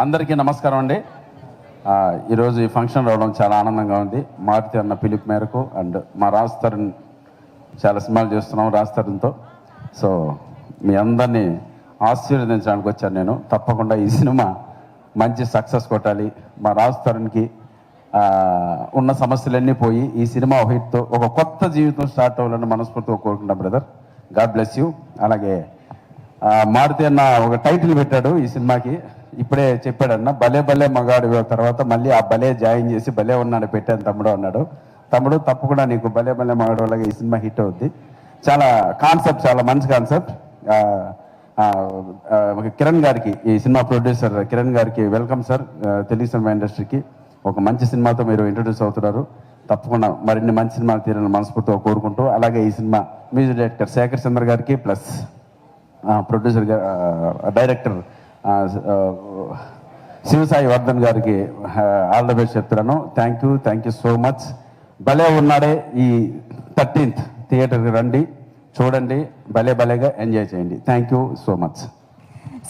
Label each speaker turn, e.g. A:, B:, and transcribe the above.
A: అందరికీ నమస్కారం అండి. ఈరోజు ఈ ఫంక్షన్ రావడం చాలా ఆనందంగా ఉంది. మారుతి అన్న పిలుపు మేరకు అండ్ మా రాజ్ తరుణ్ చాలా సినిమాలు చేస్తున్నాం రాజ్ తరుణ్తో. సో మీ అందరినీ ఆశీర్వదించడానికి వచ్చాను నేను. తప్పకుండా ఈ సినిమా మంచి సక్సెస్ కొట్టాలి. మా రాజ్ తరుణ్కి ఉన్న సమస్యలన్నీ పోయి ఈ సినిమా హిట్తో ఒక కొత్త జీవితం స్టార్ట్ అవ్వాలని మనస్ఫూర్తిగా కోరుకుంటాం బ్రదర్. God bless you. అలాగే మారుతి అన్న ఒక టైటిల్ పెట్టాడు ఈ సినిమాకి, ఇప్పుడే చెప్పాడన్న, భలే భలే మగాడు. తర్వాత మళ్ళీ ఆ భలే జాయిన్ చేసి భలే ఉన్నాడు పెట్టాను తమ్ముడు అన్నాడు. తమ్ముడు తప్పకుండా నీకు భలే భలే మగాడు అలాగే ఈ సినిమా హిట్ అవుద్ది. చాలా కాన్సెప్ట్, చాలా మంచి కాన్సెప్ట్. కిరణ్ గారికి, ఈ సినిమా ప్రొడ్యూసర్ కిరణ్ గారికి వెల్కమ్ సార్. తెలుగు సినిమా ఇండస్ట్రీకి ఒక మంచి సినిమాతో మీరు ఇంట్రొడ్యూస్ అవుతున్నారు. తప్పకుండా మరిన్ని మంచి సినిమాలు తీరాలని మనస్ఫూర్తిగా కోరుకుంటూ, అలాగే ఈ సినిమా మ్యూజిక్ డైరెక్టర్ శేఖర్ చంద్ర గారికి plus producer director Shivasai Vardhan గారికి ఆల్ ద బెస్ట్ చెప్తున్నాను. Thank you so much. భలే ఉన్నాడే ఈ 13th థియేటర్కి రండి, చూడండి, భలే భలేగా ఎంజాయ్ చేయండి. Thank you so much.